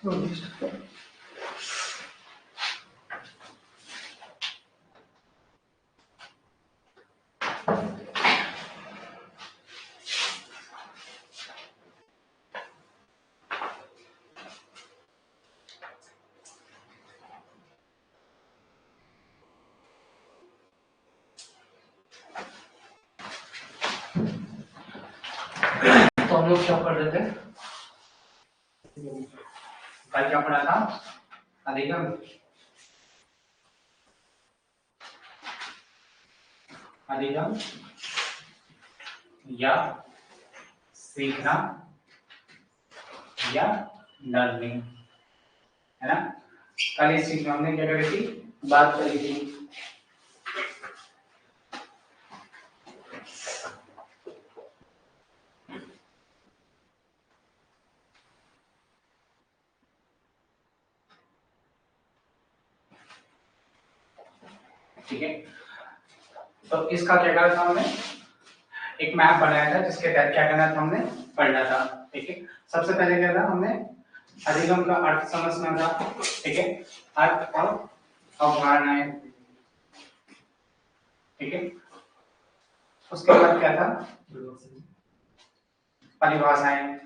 तो हम लोग क्या पढ़ रहे थे? कल क्या पढ़ा था? अधिगम। अधिगम या सीखना या लर्निंग, है ना। कल इस चीज में हमने क्या करी थी, बात करी थी। ठीक है, तो इसका क्या करा था हमने, एक मैप बनाया था जिसके तहत क्या करना था, हमने पढ़ना था। ठीक है, सबसे पहले क्या था, हमने अधिगम का अर्थ समझना था। ठीक है, अर्थ और अवधारणाएं। ठीक है, उसके बाद क्या था, परिभाषाएं।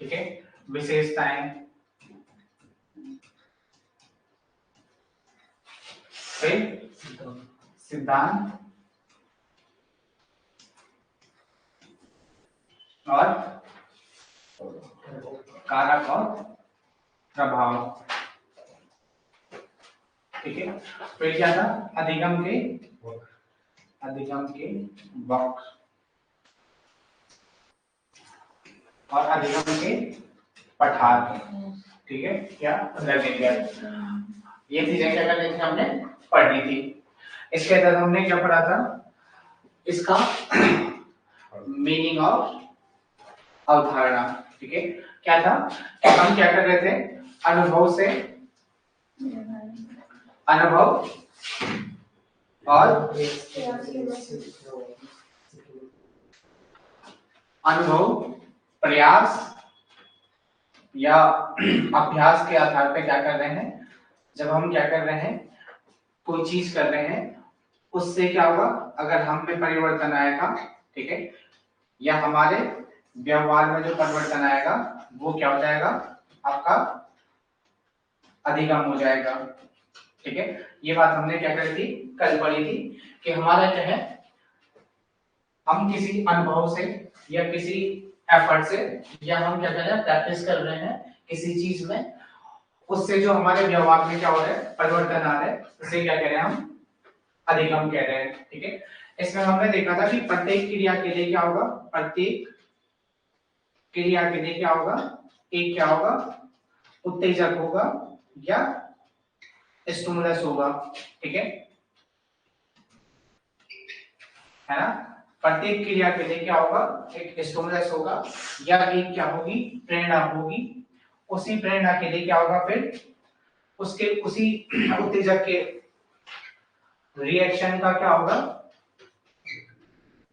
ठीक है, विशेषताएं, फिर सिद्धांत और कारक और प्रभाव। ठीक है, फिर क्या था, अधिगम के वक्र और अधिगम के पठार। ठीक है, क्या लगेंगे, ये चीजें क्या करनी थी, हमने पढ़नी थी। इसके तहत हमने क्या पढ़ा था, इसका मीनिंग ऑफ अवधारणा। ठीक है, क्या था, हम क्या कर रहे थे, अनुभव से, अनुभव और अनुभव, प्रयास या अभ्यास के आधार पे क्या कर रहे हैं, जब हम क्या कर रहे हैं, कोई चीज कर रहे हैं, उससे क्या होगा, अगर हम में परिवर्तन आएगा, ठीक है, या हमारे व्यवहार में जो परिवर्तन आएगा वो क्या हो जाएगा, आपका अधिगम हो जाएगा। ठीक है, ये बात हमने क्या करी थी, कल पढ़ी थी, कि हमारा क्या है, हम किसी अनुभव से या किसी एफर्ट से, या हम क्या कर रहे हैं, प्रैक्टिस कर रहे हैं किसी चीज में, उससे जो हमारे व्यवहार में क्या हो रहा है, परिवर्तन आ रहा है, उसे क्या कह रहे हैं, हम अधिगम कह रहे हैं। ठीक है, इसमें हमने देखा था कि प्रत्येक क्रिया के लिए क्या होगा, प्रत्येक क्रिया के लिए क्या होगा, एक क्या होगा, उत्तेजक होगा या स्टिमुलस होगा। ठीक है ना, प्रत्येक क्रिया के लिए क्या होगा, एक स्टिमुलस होगा या एक क्या होगी, प्रेरणा होगी। उसी प्रेरणा के लिए क्या होगा, फिर उसके उसी उत्तेजक के रिएक्शन का क्या होगा,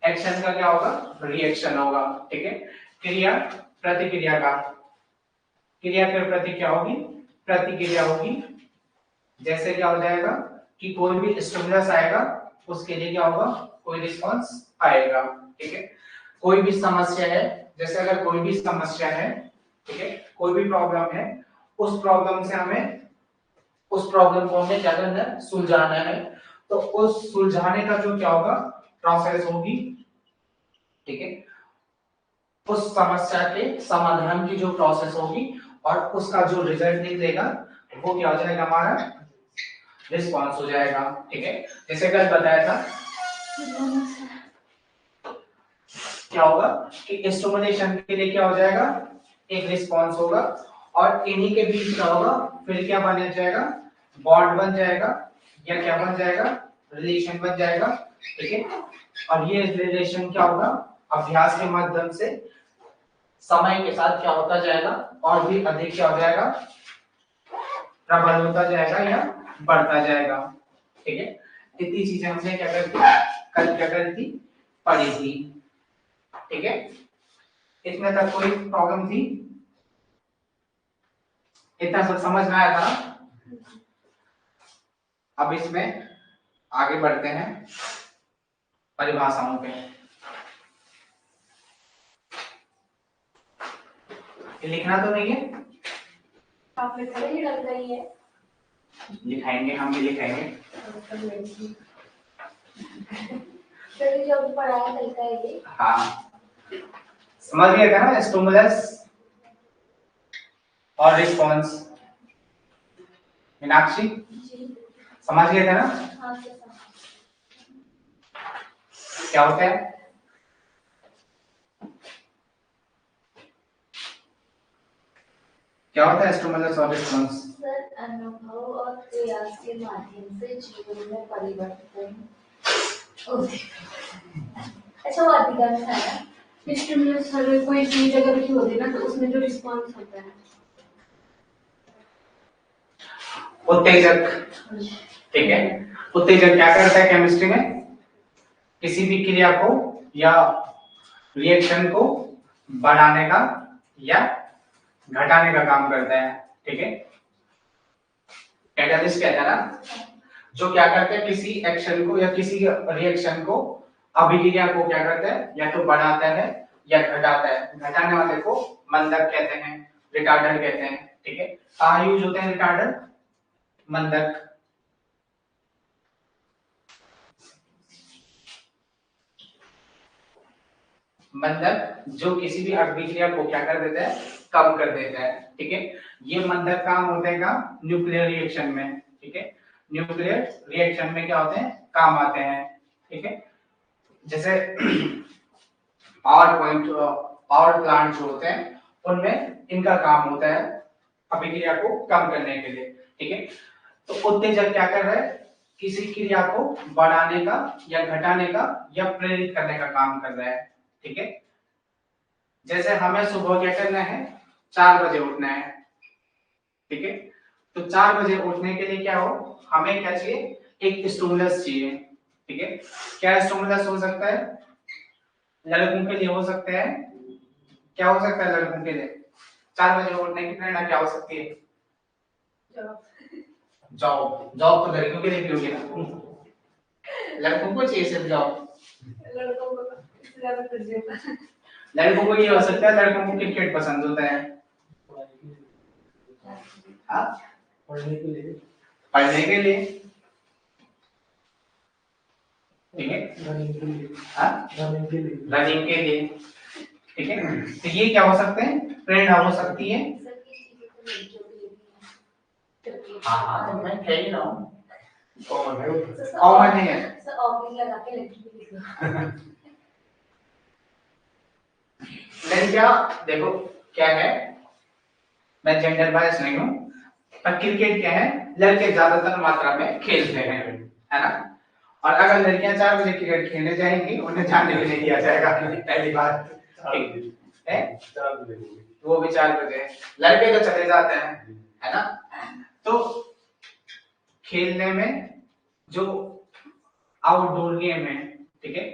एक्शन का क्या होगा, रिएक्शन होगा। ठीक है, क्रिया प्रतिक्रिया का, क्रिया के प्रति क्या होगी, प्रतिक्रिया होगी। जैसे क्या हो जाएगा कि कोई भी स्टिमुलस आएगा, उसके लिए क्या होगा, कोई रिस्पांस आएगा। ठीक है, कोई भी समस्या है, जैसे अगर कोई भी समस्या है, ठीक है, कोई भी प्रॉब्लम है, उस प्रॉब्लम से हमें, उस प्रॉब्लम को हमें क्या करना है, सुलझाना है। तो उस सुलझाने का जो क्या होगा, प्रोसेस होगी। ठीक है, उस समस्या के समाधान की जो प्रोसेस होगी और उसका जो रिजल्ट निकलेगा वो क्या हो जाएगा, हमारा रिस्पांस हो जाएगा। ठीक है, जैसे कल बताया था, क्या होगा कि स्टिमुलेशन के लिए क्या हो जाएगा, एक रिस्पांस होगा, और इन्हीं के बीच क्या होगा, फिर क्या बन जाएगा, बॉन्ड बन जाएगा, या क्या बन जाएगा, रिलेशन बन जाएगा। ठीक है, और ये रिलेशन क्या होगा, अभ्यास के माध्यम से समय के साथ क्या होता जाएगा, और भी अधिक क्या हो जाएगा, प्रबल होता जाएगा या बढ़ता जाएगा। ठीक है, इतनी चीजें हमने क्या करी थी, कल क्या करी थी, पढ़ी थी। ठीक है, इतने तक कोई प्रॉब्लम थी? इतना सब समझ में आया था? अब इसमें आगे बढ़ते हैं परिभाषाओं पे। लिखना तो नहीं है? आपने पहले ही डाल दिया है। लिखाएंगे, हम भी लिखाएंगे। चलिए जो अभी पढ़ाया कल का है ये। हाँ, समझ गए थे ना स्टिमुलस और रिस्पॉन्स? मीनाक्षी जी समझ गए थे ना? हाँ सर। क्या होता है? क्या होता है स्टिमुलस और रिस्पॉन्स? सर अनुभव और प्रयास के माध्यम से जीवन में परिवर्तन। अच्छा वो अधिगम है ना। स्टिमुलस हर कोई चीज अगर की होती है ना तो उसमें जो रिस्पॉन्स होता है उत्तेजक, ठीक है। उत्तेजक क्या करता है केमिस्ट्री में? किसी भी क्रिया को या रिएक्शन को बढ़ाने का या घटाने का काम करता है, ठीक है। कैटालिस्ट कहता है ना, जो क्या करते हैं किसी एक्शन को या किसी रिएक्शन को, अभिक्रिया को क्या करता है, या तो बढ़ाता है या घटाता है। घटाने वाले को मंदक कहते हैं, रिटार्डर कहते हैं, ठीक है। कहाँ यूज होते हैं रिटार्डर? मंदक। मंदक जो किसी भी अभिक्रिया को क्या कर देता है, कम कर देता है, ठीक है। ये मंदक काम होते हैं न्यूक्लियर रिएक्शन में, ठीक है। न्यूक्लियर रिएक्शन में क्या होते हैं, काम आते हैं, ठीक है। जैसे पावर प्लांट जो होते हैं उनमें इनका काम होता है अभिक्रिया को कम करने के लिए, ठीक है। तो उत्तेजक क्या कर रहा है, किसी क्रिया को बढ़ाने का या घटाने का या प्रेरित करने का काम कर रहा है, ठीक है। जैसे हमें सुबह क्या करना है, 4 बजे उठना है, ठीक है। तो 4 बजे उठने के लिए क्या हो, हमें क्या चाहिए, एक स्टिमुलस चाहिए, ठीक है। क्या स्टिमुलस हो सकता है? लड़कों के लिए हो सकते हैं, क्या हो सकता है लड़कों के लिए? 4 बजे उठने की प्रेरणा क्या हो सकती है? जॉब। जॉब तो लड़कियों के लिए भी होगी ना, लड़कों को चाहिए सिर्फ जॉब? लड़कों को ये हो सकता है, लड़कों को क्रिकेट पसंद होता है, हाँ पढ़ने के लिए, ठीक है, रनिंग के लिए, ठीक है। तो ये क्या हो सकते हैं, प्रेरणा हो सकती है। हाँ हाँ, तो मैं कह ही रहा हूँ कॉमन है। लड़कियां देखो क्या है, मैं जेंडर बायस नहीं हूँ, पर क्रिकेट क्या है, लड़के ज्यादातर मात्रा में खेलते हैं, है ना। और अगर लड़कियां 4 बजे क्रिकेट खेलने जाएंगी, उन्हें जाने भी नहीं दिया जाएगा, पहली बात, ठीक है। वो भी 4 बजे, लड़के तो चले जाते हैं, है ना। तो खेलने में जो आउटडोर गेम है, ठीक है,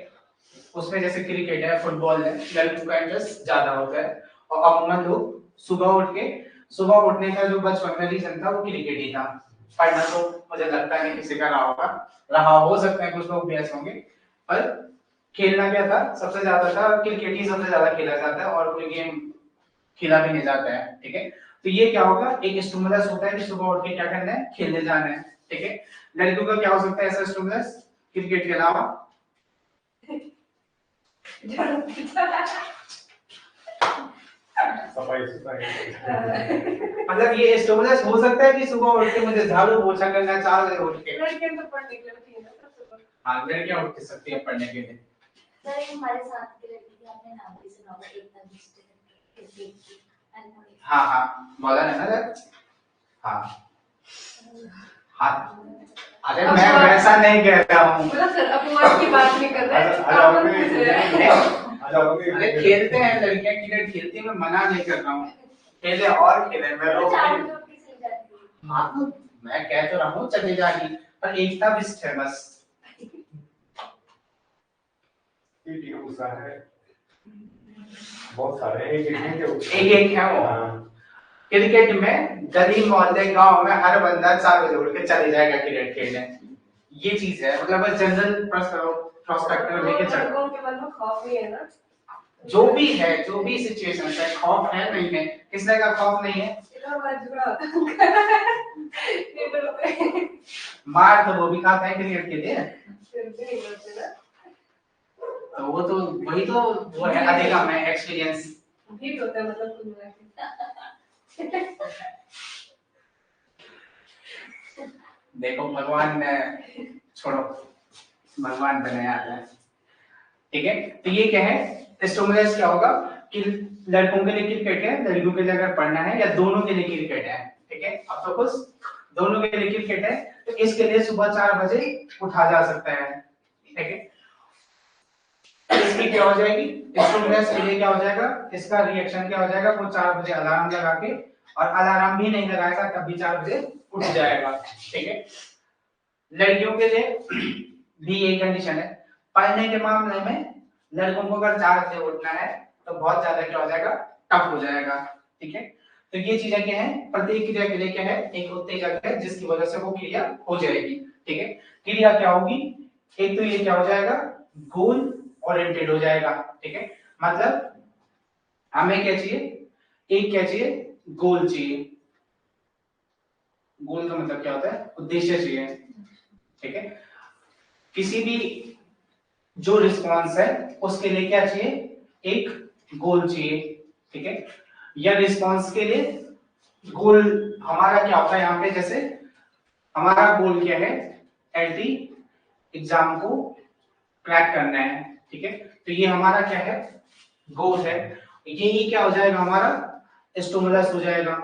उसमें जैसे क्रिकेट है, फुटबॉल है, लड़कों का इंटरेस्ट ज्यादा होता है। और अमूमन लोग सुबह उठने का जो बचपन में रीजन था वो क्रिकेट ही था। पढ़ना तो मुझे लगता नहीं किसी का रहा हो सकता है कुछ लोग भी ऐसे होंगे, पर खेलना क्या था, सबसे ज्यादा था क्रिकेट ही, सबसे ज्यादा खेला जाता है और कोई गेम खेला भी नहीं जाता है, ठीक है। तो ये क्या होगा, एक स्टिमुलस होता है कि सुबह उठ के क्या करना है, खेलने जाना है, ठीक है। लड़कियों का क्या हो सकता है ऐसा स्टिमुलस क्रिकेट के अलावा? मतलब ये स्टिमुलस हो सकता है कि सुबह उठ के मुझे झाड़ू पोछा करना है 4 बजे उठ के। लड़कियां तो पढ़ने के लिए, हाँ लड़कियां उठ सकती है पढ़ने के लिए। सर हमारे साथ की लड़की थी, आपने नाम भी सुना होगा, एकता बिस्टर। हाँ हाँ बोला है ना सर, हाँ हाँ। अरे मैं वैसा नहीं कह रहा हूँ, सर अपमान की बात नहीं कर रहे। अरे खेलते हैं लड़कियां, क्रिकेट खेलती है, मैं मना नहीं कर रहा हूँ, खेले और खेले, मैं रोक नहीं। हाँ तो मैं कह तो रहा हूँ चले जाएगी, पर एकता बिस्ट है बस। बहुत सारे एक एक हैं एक एक है वो। हाँ। क्रिकेट में गली मोहल्ले गांव में हर बंदा 4 बजे उठ के चले जाएगा क्रिकेट खेलने। ये चीज है, मतलब जनरल प्रोस्पेक्टिव लेके चल। लोगों के मन में खौफ ही है ना। जो भी है, जो भी सिचुएशन है, खौफ है नहीं है, किसने का खौफ नहीं है? मार तो वो भी खाता है क्रिकेट के लिए, तो वो तो वही तो वो है अधिगम है, एक्सपीरियंस भी होता है मतलब देखो भगवान ने, छोड़ो, भगवान बनाया है, ठीक है। तो ये क्या है, स्टिमुलस क्या होगा कि लड़कों के लिए क्रिकेट है, लड़कियों के लिए अगर पढ़ना है, या दोनों के लिए क्रिकेट है, ठीक है। अब तो कुछ दोनों के लिए क्रिकेट है, तो इसके लिए सुबह 4 बजे उठा जा सकता है, ठीक है। इसकी क्या हो जाएगी, स्टिमुलस के लिए क्या हो जाएगा, इसका रिएक्शन क्या हो जाएगा, वो 4 बजे अलार्म लगा के, और अलार्म भी नहीं लगाएगा तब भी 4 बजे उठ जाएगा, ठीक है। लड़कियों के लिए भी यही कंडीशन है। पढ़ने के मामले में लड़कों को अगर 4 बजे उठना है तो बहुत ज्यादा क्या हो जाएगा, टफ हो जाएगा, ठीक है। तो ये चीजें क्या है, प्रत्येक क्रिया के लिए क्या है, एक उत्तेजक है जिसकी वजह से वो क्रिया हो जाएगी, ठीक है। क्रिया क्या होगी, एक तो ये क्या हो जाएगा, गोल ओरिएंटेड हो जाएगा, ठीक है। मतलब हमें क्या चाहिए, एक क्या चाहिए, गोल चाहिए। गोल का मतलब क्या होता है, उद्देश्य चाहिए, ठीक है। किसी भी जो रिस्पॉन्स है उसके लिए क्या चाहिए, एक गोल चाहिए, ठीक है। या रिस्पॉन्स के लिए गोल हमारा क्या होता है यहाँ पे, जैसे हमारा गोल क्या है, एलटी एग्जाम को क्रैक करना है, ठीक है। तो ये हमारा क्या है, गोल है। यही क्या हो जाएगा, हमारा स्टिमुलस हो जाएगा,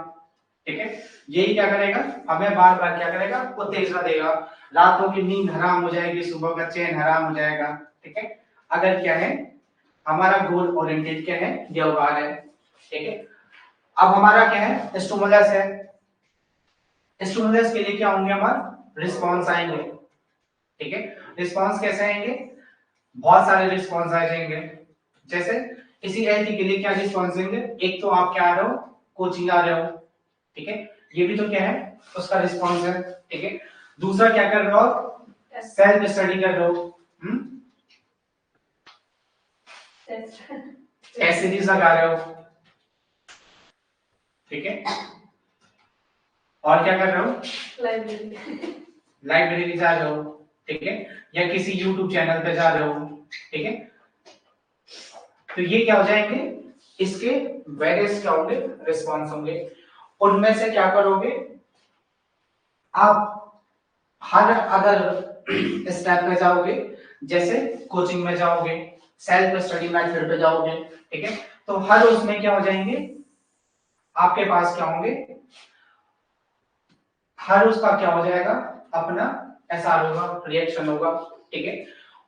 ठीक है। यही क्या करेगा, हमें बार बार क्या करेगा, उत्तेजना देगा, रातों की नींद हराम हो जाएगी, सुबह का चैन हराम हो जाएगा, ठीक है। अगर क्या है, हमारा गोल ओरिएंटेड क्या है, व्यवहार है, ठीक है। अब हमारा क्या है, स्टिमुलस है। स्टिमुलस के लिए क्या होंगे, हमारे रिस्पॉन्स आएंगे, ठीक है। रिस्पॉन्स कैसे आएंगे, बहुत सारे रिस्पॉन्स आ जाएंगे। जैसे इसी एलटी के लिए क्या रिस्पॉन्स देंगे, एक तो आप क्या आ रहे हो, कोचिंग आ रहे हो, ठीक है, ये भी तो क्या है, उसका रिस्पॉन्स है, ठीक है। दूसरा क्या कर रहे हो, सेल्फ स्टडी कर रहे हो, टेस्ट सीरीज लगा रहे हो, ठीक है। और क्या कर रहे हो, लाइब्रेरी जा रहे हो, ठीक है, या किसी यूट्यूब चैनल पे जा रहे हो, ठीक है। तो ये क्या हो जाएंगे, इसके वेरियस क्या होंगे, रिस्पॉन्स होंगे। उनमें से क्या करोगे आप, हर अगर स्टेप पे जाओगे, जैसे कोचिंग में जाओगे, सेल्फ स्टडी मेथड पे जाओगे, ठीक है, तो हर उसमें क्या हो जाएंगे, आपके पास क्या होंगे, हर उसका क्या हो जाएगा, अपना एसआर होगा, रिएक्शन होगा, ठीक है।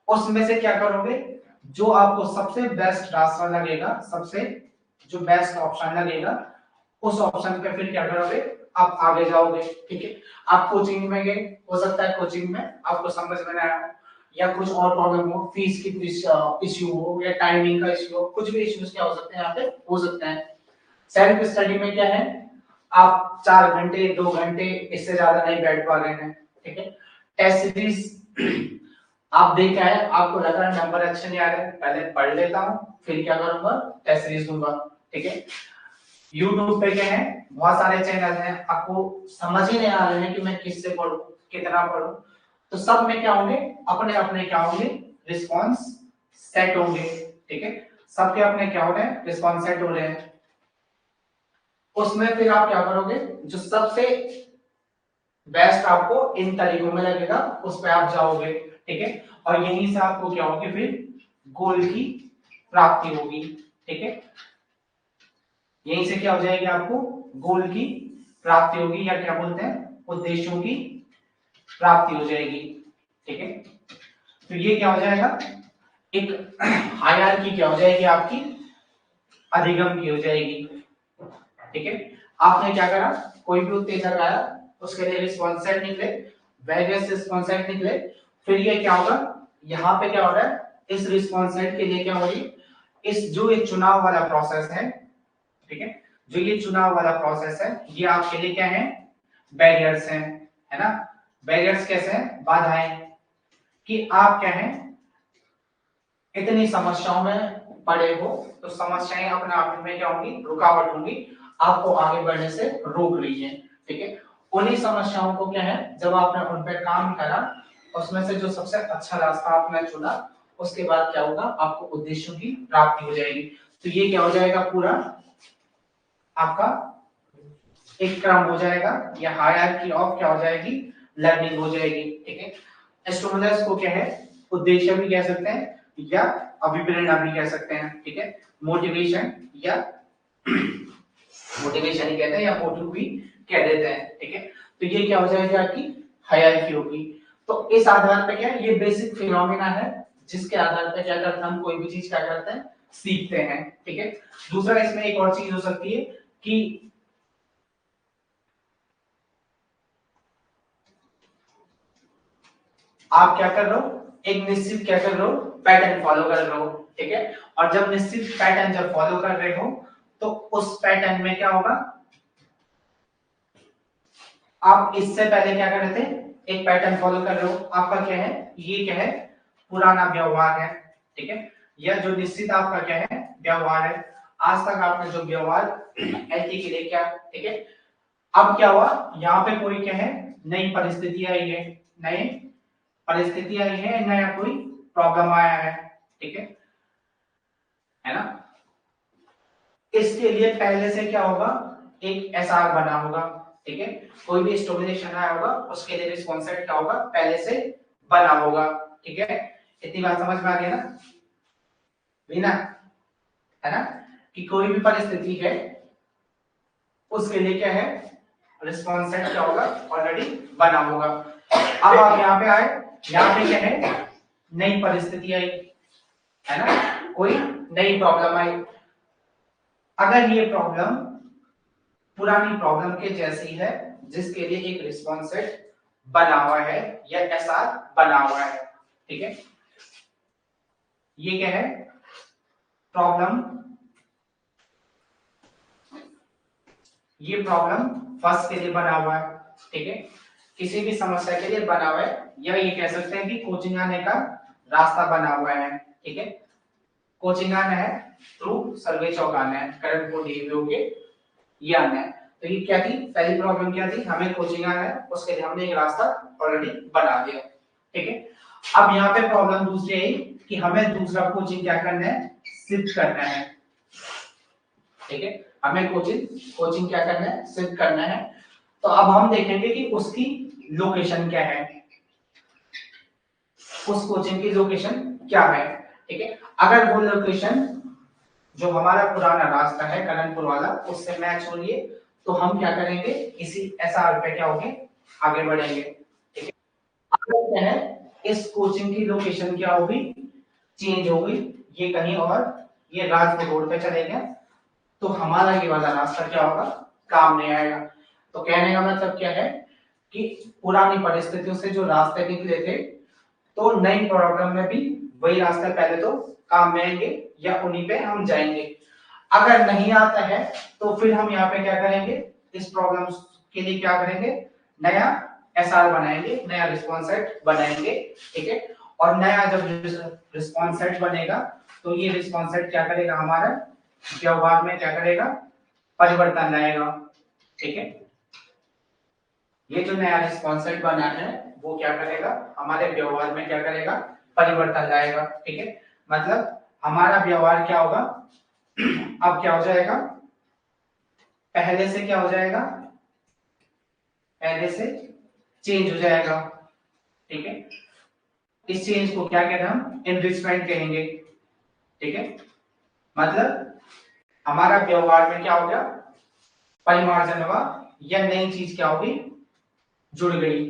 उसमें से क्या करोगे, जो आपको सबसे बेस्ट रास्ता लगेगा, सबसे जो बेस्ट ऑप्शन लगेगा, उस ऑप्शन पे फिर क्या करोगे, आप आगे जाओगे, ठीक है। आप कोचिंग में गए, हो सकता है कोचिंग में आपको समझ में ना आया, या कुछ और प्रॉब्लम हो, फीस की इश्यू हो, या टाइमिंग का इश्यू हो, कुछ भी इश्यूज क्या हो सकते हैं यहाँ पे, हो सकते हैं। सेल्फ स्टडी में क्या है, आप 4 घंटे 2 घंटे इससे ज्यादा नहीं बैठ पा रहे हैं, ठीक है। टेस्ट सीरीज आप देखा है, आपको लगा नंबर अच्छे नहीं आ रहे, पहले पढ़ लेता हूँ, फिर क्या करूंगा, टेस्ट सीरीज दूंगा, ठीक है। यूट्यूब पे क्या है, बहुत सारे चैनल हैं, आपको समझ ही नहीं आ रहे हैं कि मैं किससे पढ़ूं, कितना पढ़ूं, तो सब में क्या होंगे, अपने अपने क्या होंगे, रिस्पॉन्स सेट होंगे, ठीक है। सबके अपने क्या हो रहे हैं, रिस्पॉन्स सेट हो रहे हैं। उसमें फिर आप क्या करोगे, जो सबसे बेस्ट आपको इन तरीकों में लगेगा उस पर आप जाओगे, ठीक है। और यहीं से आपको क्या होगी, फिर गोल की प्राप्ति होगी, ठीक है। यहीं से क्या हो जाएगी, आपको गोल की प्राप्ति होगी, या क्या बोलते हैं, उद्देश्यों की प्राप्ति हो जाएगी, ठीक है। तो ये क्या हो जाएगा, एक हायरार्की क्या हो जाएगी आपकी, अधिगम की हो जाएगी, ठीक है। आपने क्या करा, कोई भी उत्तेजक आया, उसके लिए रिस्पॉन्स सेट निकले, वेरियस रिस्पॉन्स सेट निकले, फिर ये क्या होगा, यहाँ पे क्या हो रहा है, इस रिस्पॉन्स सेट के लिए क्या हो रही है, जो ये चुनाव वाला प्रोसेस है, ठीक है, जो ये चुनाव वाला प्रोसेस है, ये आपके लिए क्या है, बैरियर्स हैं, है ना। बैरियर्स कैसे हैं, बाधाएं, कि आप क्या है इतनी समस्याओं में पड़े हो, तो समस्याएं अपने आप में क्या होंगी, रुकावट होंगी, आपको आगे बढ़ने से रोक रही है, ठीक है। उन्हीं समस्याओं को क्या है, जब आपने उन पर काम करा, उसमें से जो सबसे अच्छा रास्ता आपने चुना, उसके बाद क्या होगा, आपको उद्देश्यों की प्राप्ति हो जाएगी। तो ये क्या हो जाएगा, पूरा आपका एक क्रम हो जाएगा, या हायरार्की ऑफ क्या हो जाएगी, लर्निंग हो जाएगी, ठीक है। स्टिमुलस को क्या है, उद्देश्य भी कह सकते हैं या अभिप्रेरणा भी कह सकते हैं, ठीक है। मोटिवेशन या मोटिवेशन ही कहते हैं, या मोटिव भी कह देते हैं, ठीक है। तो ये क्या हो जाएगी, आपकी हायरार्की होगी। तो इस आधार पर क्या है, ये बेसिक फिनोमेना है, जिसके आधार पर क्या करते हैं, हम कोई भी चीज क्या करते हैं, सीखते हैं, ठीक है। दूसरा इसमें एक और चीज हो सकती है कि आप क्या कर रहे हो, एक निश्चित क्या कर रहे हो, पैटर्न फॉलो कर रहे हो, ठीक है। और जब निश्चित पैटर्न जब फॉलो कर रहे हो, तो उस पैटर्न में क्या होगा, आप इससे पहले क्या कर रहे थे, एक पैटर्न फॉलो कर रहे हो, आपका क्या है, ये क्या है, पुराना व्यवहार है, ठीक है। या जो निश्चित आपका क्या है, व्यवहार है, आज तक आपने जो व्यवहार ऐसे के लिए क्या, ठीक है। अब क्या हुआ, यहाँ पे कोई क्या है, नई परिस्थिति आई है, नई परिस्थिति आई है, नया कोई प्रॉब्लम आया है, ठीक है ना। इसके लिए पहले से क्या होगा, एक एसआर बना होगा, ठीक है। कोई भी स्टिमुलेशन आया होगा, उसके लिए रिस्पॉन्स सेट क्या होगा, पहले से बना होगा, ठीक है। इतनी बात समझ में आ गई ना, वीना, है ना, कि कोई भी परिस्थिति है, उसके लिए क्या है, रिस्पॉन्स सेट क्या होगा, ऑलरेडी बना होगा। अब आप यहाँ पे आए, यहाँ पे क्या है, नई परिस्थिति आई, है ना, कोई नई प्रॉब्लम आई। अगर ये प्रॉब्लम पुरानी प्रॉब्लम के जैसी है, जिसके लिए एक रिस्पॉन्स सेट बना हुआ है या एसआर बना हुआ है, ठीक है। ये क्या है, प्रॉब्लम, ये प्रॉब्लम फर्स्ट के लिए बना हुआ है, ठीक है, किसी भी समस्या के लिए बना हुआ है, या ये कह सकते हैं कि कोचिंग आने का रास्ता बना हुआ है, ठीक है। कोचिंग आना है थ्रू सर्वे चौक आना है, करंट को डीवीओ के ये आना है। तो ये क्या थी, पहली प्रॉब्लम क्या थी, हमें कोचिंग आना है, उसके लिए हमने एक रास्ता ऑलरेडी बना दिया, ठीक है। अब यहाँ पे प्रॉब्लम दूसरी आई कि हमें दूसरा कोचिंग क्या करना है, शिफ्ट करना है, ठीक है। हमें कोचिंग क्या करना है, शिफ्ट करना है। तो अब हम देखेंगे कि उसकी लोकेशन क्या है, उस कोचिंग की लोकेशन क्या है, ठीक है। अगर वो लोकेशन जो हमारा पुराना रास्ता है करणपुर वाला, उससे मैच हो रही है, तो हम क्या करेंगे, इसी एसआर पे क्या होंगे, आगे बढ़ेंगे, ठीक है। अगर क्या है, इस कोचिंग की लोकेशन क्या होगी, चेंज होगी, ये कहीं और, ये राजपुर रोड पे चलेगा, तो हमारा ये वाला रास्ता क्या होगा, काम नहीं आएगा। तो कहने का मतलब क्या है कि पुरानी परिस्थितियों से जो रास्ते निकले थे, तो नई प्रॉब्लम में भी वही रास्ते पहले तो काम में आएंगे, या उन्हीं पे हम जाएंगे। अगर नहीं आता है, तो फिर हम यहाँ पे क्या करेंगे, इस प्रॉब्लम के लिए क्या करेंगे, नया एसआर बनाएंगे, नया रिस्पॉन्स सेट बनाएंगे, ठीक है। और नया जब रिस्पॉन्स सेट बनेगा, तो ये रिस्पॉन्स सेट क्या करेगा, हमारा व्यवहार में क्या करेगा, परिवर्तन लाएगा, ठीक है। ये जो नया रिस्पॉन्स सेट बना है, वो क्या करेगा, हमारे व्यवहार में क्या करेगा, परिवर्तन लाएगा, ठीक है। मतलब हमारा व्यवहार क्या होगा, अब क्या हो जाएगा, पहले से क्या हो जाएगा, पहले से चेंज हो जाएगा, ठीक है। इस चेंज को क्या कहते हैं, हम एनरिचमेंट कहेंगे, ठीक है। मतलब हमारा व्यवहार में क्या हो गया, परिमार्जन हुआ, या नई चीज क्या होगी, जुड़ गई,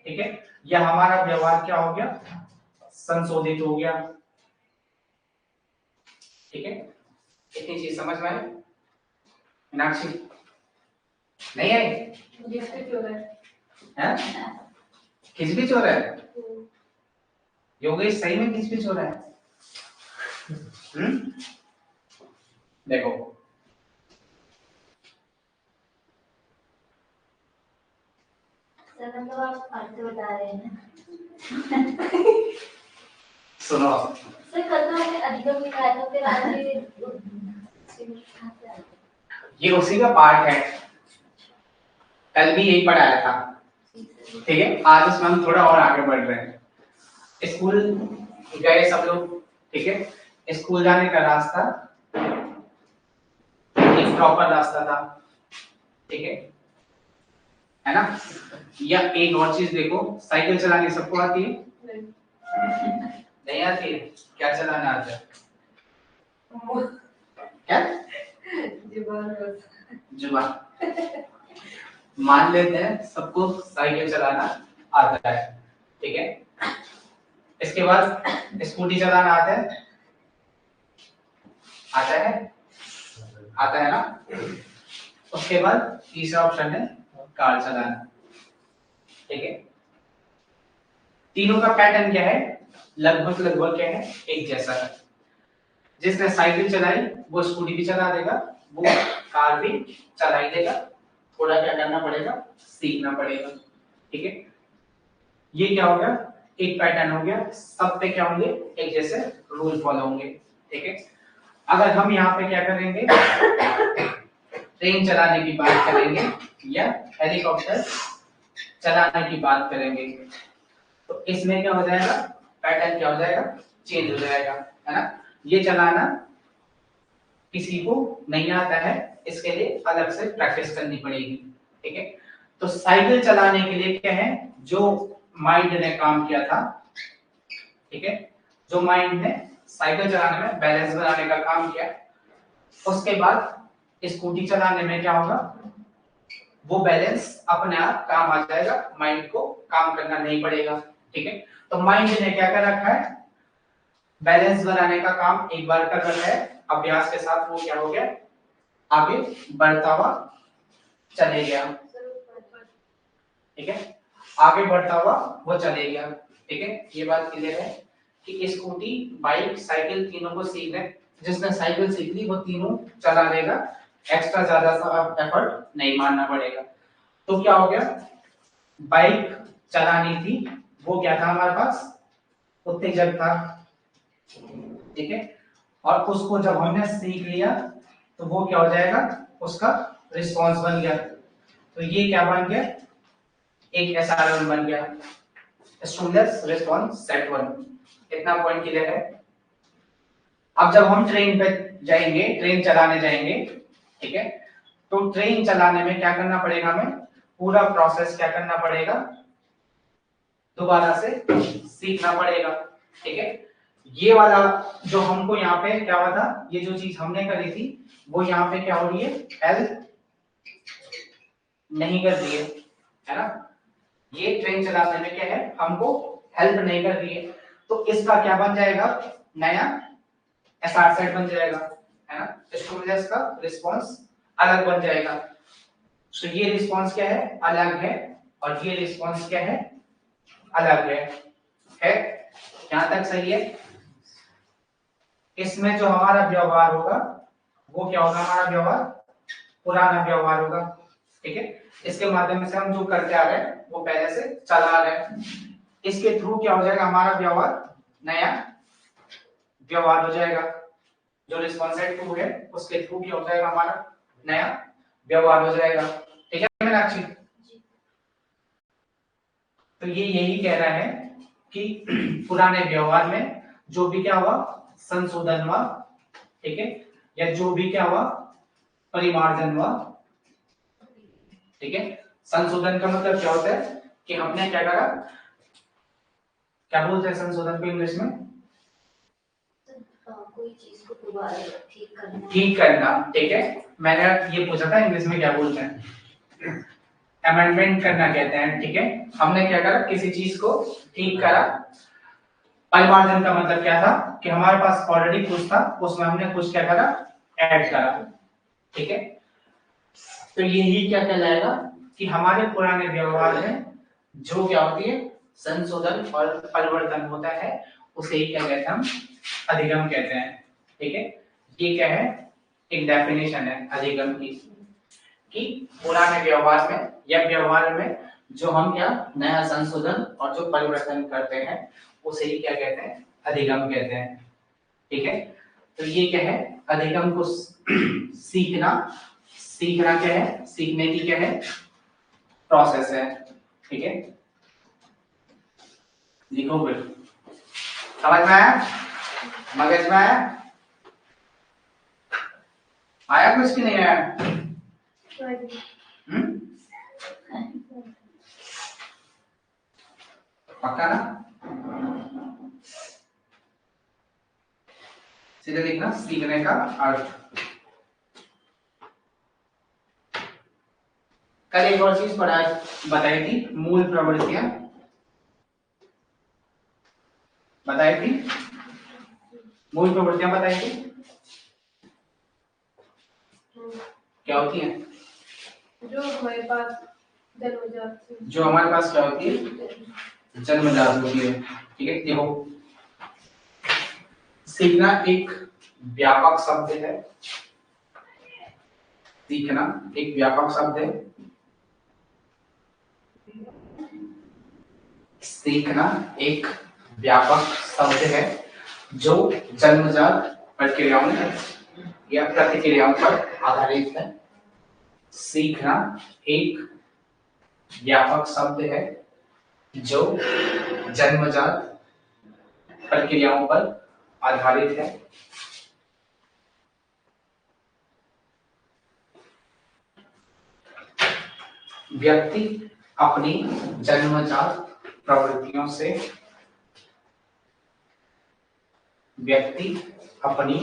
ठीक है। या हमारा व्यवहार क्या हो गया, संशोधित हो गया, ठीक है। इतनी चीज समझ में आई मीनाक्षी, नहीं आई, खिचपिच हो रहा है, योगेश सही में खिचपिच हो रहा है। देखो सर मतलब आप अर्थ बता रहे हैं ना। सुनो, सर कल तो हमने अधिगम लिखा था, फिर आज ये उसी का पार्ट है, कल भी यही पढ़ाया था, ठीक है। आज इसमें हम थोड़ा और आगे बढ़ रहे हैं। स्कूल गए सब लोग, ठीक है। स्कूल जाने का रास्ता एक प्रॉपर रास्ता था, ठीक है ना। या एक और चीज देखो, साइकिल चलानी सबको आती है? नहीं आती है? क्या चलाना आता है? क्या? जुबान। मान लेते हैं सबको साइकिल चलाना आता है, ठीक है। इसके बाद स्कूटी चलाना आता है? आता है? आता है ना। उसके बाद तीसरा ऑप्शन है कार चलाना, ठीक है। तीनों का पैटर्न क्या है? लगभग क्या है? एक जैसा है। जिसने साइकिल चलाई वो स्कूटी भी चला देगा, वो कार भी चला ही देगा, थोड़ा क्या करना पड़ेगा? सीखना पड़ेगा, ठीक है। ये क्या हो गया? एक पैटर्न हो गया, सब पे क्या होंगे? एक जैसे रूल फॉलो होंगे, ठीक है। अगर हम यहाँ पे क्या करेंगे, ट्रेन चलाने की बात करेंगे या हेलीकॉप्टर चलाने की बात करेंगे, तो इसमें क्या हो जाएगा? पैटर्न क्या हो जाएगा? चेंज हो जाएगा, है ना। ये चलाना किसी को नहीं आता है, इसके लिए अलग से प्रैक्टिस करनी पड़ेगी, ठीक है। तो साइकिल चलाने के लिए क्या है? जो माइंड ने काम किया था, ठीक है, जो माइंड ने साइकिल चलाने में बैलेंस बनाने का काम किया, उसके बाद स्कूटी चलाने में क्या होगा? वो बैलेंस अपने आप काम आ जाएगा, माइंड को काम करना नहीं पड़ेगा, ठीक है। तो माइंड ने क्या कर रखा है? बैलेंस बनाने का काम एक बार कर रखा है, अभ्यास के साथ वो क्या हो गया? आगे बढ़ता हुआ चले गया, ठीक है। आगे बढ़ता हुआ वो चले गया, ठीक है। ये बात क्लियर है कि स्कूटी, बाइक, साइकिल तीनों को सीखना है। जिसने साइकिल सीख ली वो तीनों चला लेगा, एक्स्ट्रा ज्यादा सा एफर्ट नहीं मारना पड़ेगा। तो क्या हो गया? बाइक चलानी थी, वो क्या था हमारे पास? उत्तेजक था, ठीक है। और उसको जब हमने सीख लिया तो वो क्या हो जाएगा? उसका रिस्पॉन्स बन गया। तो ये क्या बन गया? एक एसआरएम बन गया, स्टिमुलस रिस्पॉन्स सेट 1। इतना पॉइंट क्लियर है। अब जब हम ट्रेन पे जाएंगे, ट्रेन चलाने जाएंगे, ठीक है, तो ट्रेन चलाने में क्या करना पड़ेगा? हमें पूरा प्रोसेस क्या करना पड़ेगा? दोबारा से सीखना पड़ेगा, ठीक है। ये वाला जो हमको यहाँ पे क्या हुआ था, ये जो चीज हमने करी थी वो यहाँ पे क्या हो रही है? हेल्प नहीं कर रही है ना। ये ट्रेन चलाने में क्या है? हमको हेल्प नहीं कर रही है। तो इसका क्या बन जाएगा? नया एसआर सेट बन जाएगा, है ना। स्टिमुलस का रिस्पांस अलग बन जाएगा। तो ये रिस्पांस क्या है? अलग है, और ये रिस्पांस क्या है? अलग है। यहां तक सही है। इसमें जो हमारा व्यवहार होगा वो क्या होगा? हमारा व्यवहार पुराना व्यवहार होगा, ठीक है। इसके माध्यम से हम जो करते आ रहे हैं वो पहले से चला आ रहे हैं। इसके थ्रू क्या हो जाएगा? हमारा व्यवहार नया व्यवहार हो जाएगा। जो रिस्पॉन्स सेट 2 है उसके थ्रू क्या हो जाएगा? हमारा नया व्यवहार हो जाएगा, ठीक है मीनाक्षी। तो ये यही कह रहा है कि पुराने व्यवहार में जो भी क्या हुआ? संशोधन हुआ, ठीक है, या जो भी क्या हुआ? परिमार्जन हुआ, ठीक है। संशोधन का मतलब क्या होता है कि हमने क्या करा? क्या बोलते हैं संशोधन को इंग्लिश में? कोई चीज को दोबारा ठीक करना। ठीक करना, ठीक है। मैंने ये पूछा था इंग्लिश में क्या बोलते हैं? अमेंडमेंट करना कहते हैं, ठीक है। हमने क्या करा? किसी चीज को ठीक करा। परिमार्जन का मतलब क्या था कि हमारे पास ऑलरेडी कुछ था, उसमें हमने कुछ क्या करा? ऐड करा, ठीक है। तो यही क्या कहलाएगा कि हमारे पुराने व्यवहार में जो क्या होती है? संशोधन और परिवर्तन होता है, उसे ही क्या कहते हैं? हम अधिगम कहते हैं, ठीक है, ये क्या है, एक डेफिनेशन है अधिगम की, कि पुराने व्यवहार में या व्यवहार में जो हम क्या नया संशोधन और जो परिवर्तन करते हैं उसे ही क्या कहते हैं, अधिगम कहते हैं। ठीक है, तो ये क्या है, अधिगम को सीखना, सीखना क्या है, सीखने की क्या है, प्रोसेस है। ठीक है, लिखो फिर, समझ में आया, मगज में आया, आया कुछ की नहीं आया? पक्का ना? सीधे लिखना, सीखने का अर्थ। कल एक और चीज बताई थी, मूल प्रवृत्तियां बताई थी, मूल प्रवृत्तियां बताई थी, क्या होती है? जो हमारे पास जन्मजात जो हमारे पास क्या होती है, जन्मजात होती है। ठीक है, देखो सीखना एक व्यापक शब्द है, सीखना एक व्यापक शब्द है, सीखना एक व्यापक शब्द है जो जन्मजात प्रक्रियाओं या प्रतिक्रियाओं पर आधारित है। सीखना एक व्यापक शब्द है जो जन्मजात प्रक्रियाओं पर आधारित है। व्यक्ति अपनी जन्मजात प्रवृत्तियों से, व्यक्ति अपनी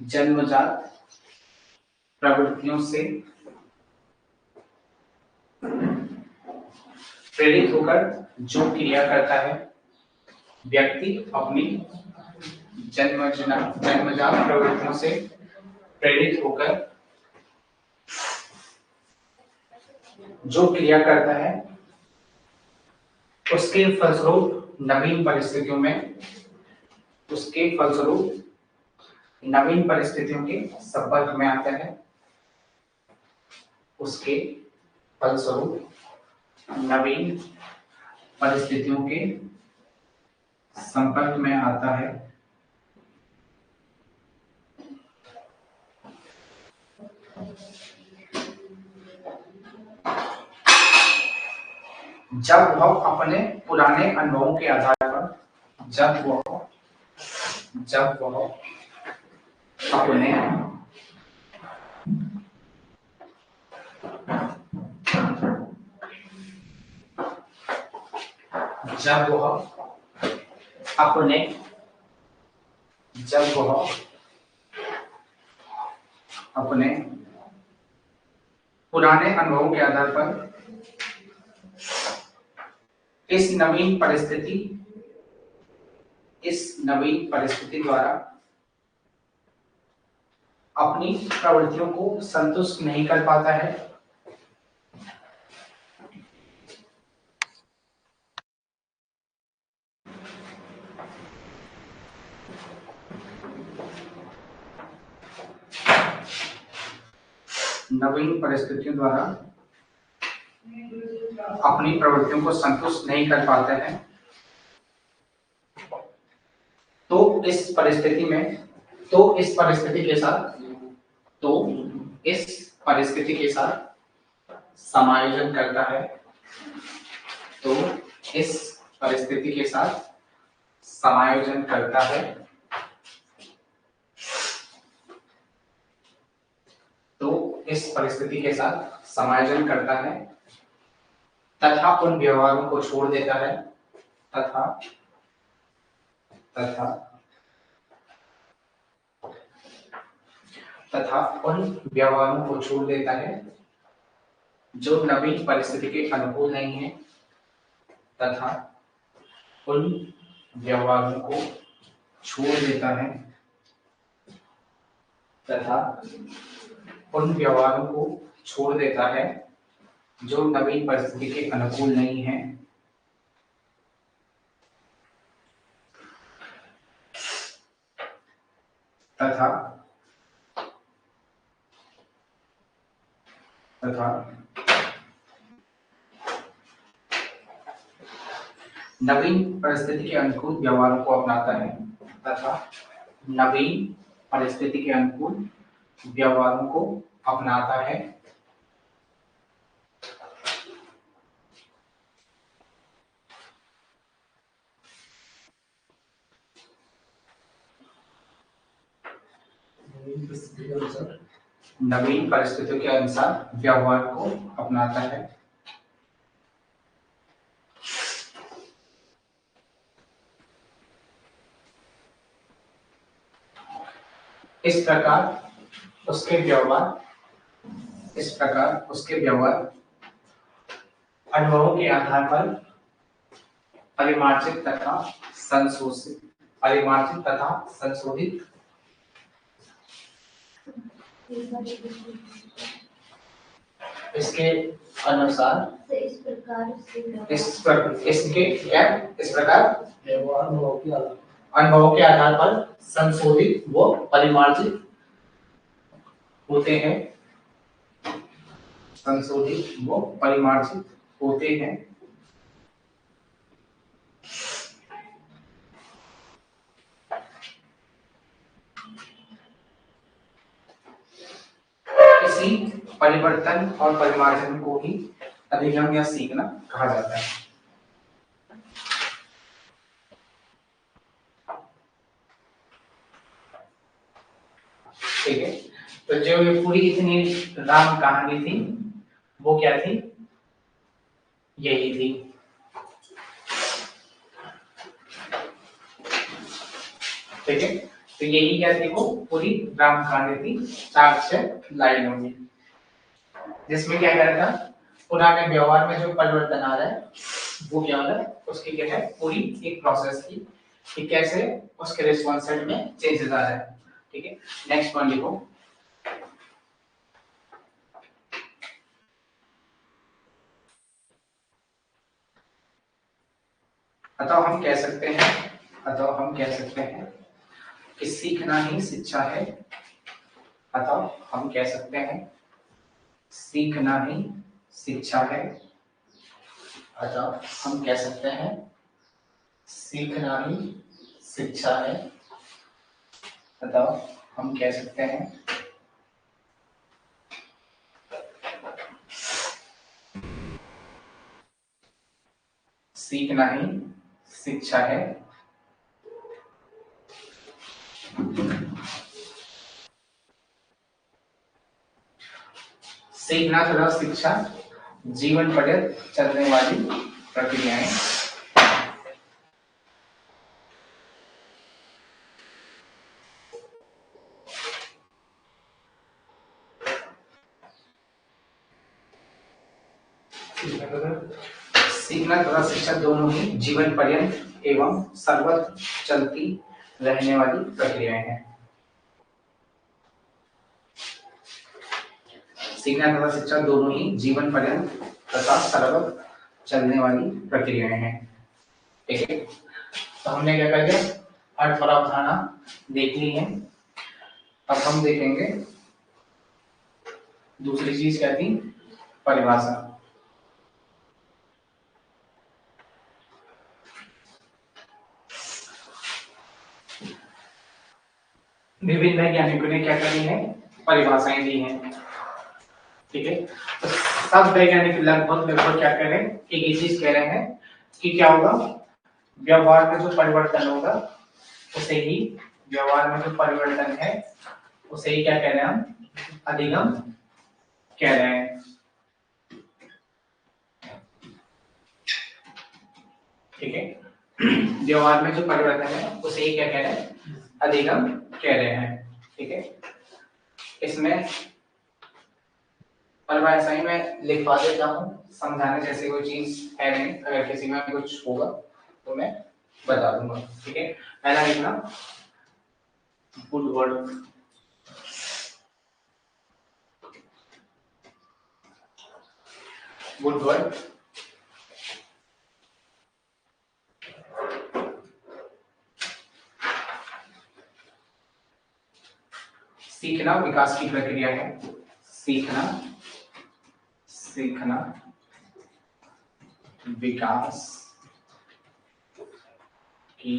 जन्मजात प्रवृत्तियों से प्रेरित होकर जो क्रिया करता है, व्यक्ति अपनी जन्मजात प्रवृत्तियों से प्रेरित होकर जो क्रिया करता है उसके फलस्वरूप नवीन परिस्थितियों में, उसके फलस्वरूप नवीन परिस्थितियों के संपर्क में आता है, उसके फलस्वरूप नवीन परिस्थितियों के संपर्क में आता है। जब वह अपने पुराने अनुभवों के आधार पर, जब वह अपने जब वह अपने पुराने अनुभवों के आधार पर इस नवीन परिस्थिति द्वारा अपनी प्रवृत्तियों को संतुष्ट नहीं कर पाता है, नवीन परिस्थितियों द्वारा अपनी प्रवृत्तियों को संतुष्ट नहीं कर पाते हैं, तो इस परिस्थिति के साथ समायोजन करता है, तो इस परिस्थिति के साथ समायोजन करता है, तो इस परिस्थिति के साथ समायोजन करता है तथा उन व्यवहारों को छोड़ देता है, तथा उन व्यवहारों को छोड़ देता है जो नवीन परिस्थिति के अनुकूल नहीं है, तथा उन व्यवहारों को छोड़ देता है तथा उन व्यवहारों को छोड़ देता है जो नवीन परिस्थिति के अनुकूल नहीं है, तथा तथा नवीन परिस्थिति के अनुकूल व्यवहारों को अपनाता है तथा नवीन परिस्थिति के अनुकूल व्यवहारों को अपनाता है। नवीन परिस्थितियों के अनुसार व्यवहार को अपनाता है। इस प्रकार उसके व्यवहार अनुभवों के आधार पर परिमार्जित तथा संशोधित इसके अनुसार इस प्रकार अनुभवों के आधार पर संशोधित व परिमार्जित होते हैं। इसी परिवर्तन और परिमार्जन को ही अधिगम या सीखना कहा जाता है। ठीक है, तो जो ये पूरी इतनी राम कहानी थी वो क्या थी, यही थी। ठीक है, तो यही क्या थी, वो पूरी राम कहानी थी 4 लाइनों में, जिसमें क्या कह रहा था, पुराने व्यवहार में जो परिवर्तन आ रहा है वो क्या हो रहा है, उसकी क्या है पूरी एक प्रोसेस की कि कैसे उसके रिस्पॉन्स सेट में चेंजेस आ रहा है। ठीक है, नेक्स्ट पॉइंट लिखो। अतः हम कह सकते हैं कि सीखना ही शिक्षा है। अतः हम कह सकते हैं सीखना ही शिक्षा है। अतः हम कह सकते हैं सीखना ही शिक्षा है। अतः हम कह सकते हैं सीखना ही शिक्षा है। सीखना तथा शिक्षा जीवन पर्यंत चलने वाली प्रक्रियाएं। सीखना तथा शिक्षा दोनों ही जीवन पर्यंत एवं सर्वत्र चलती रहने वाली प्रक्रियाएं हैं। सीखना तथा शिक्षा दोनों ही जीवन पर्यंत तथा सर्वत्र चलने वाली प्रक्रियाएं हैं। ठीक है, तो हमने क्या कर दिया, अर्थ और अवधारणा देख ली है। अब हम देखेंगे दूसरी चीज क्या थी, परिभाषा। विभिन्न वैज्ञानिकों ने क्या करी है, परिभाषाएं दी हैं। ठीक है, तो सब वैज्ञानिक लगभग क्या कह रहे हैं, एक ही चीज कह रहे हैं कि क्या होगा, व्यवहार में जो परिवर्तन होगा उसे ही, व्यवहार में जो परिवर्तन है उसे ही क्या कह रहे हैं, हम अधिगम कह रहे हैं। ठीक है, व्यवहार में जो परिवर्तन है उसे ही क्या कह रहे हैं, अधिगम कह रहे हैं। ठीक है, इसमें परिभाषा ही मैं लिखवा देता हूँ, समझाने जैसे कोई चीज है नहीं, अगर किसी में कुछ होगा तो मैं बता दूंगा। ठीक है, पहला लिखना वुडवर्ड। वुडवर्ड सीखना विकास की प्रक्रिया है। सीखना विकास की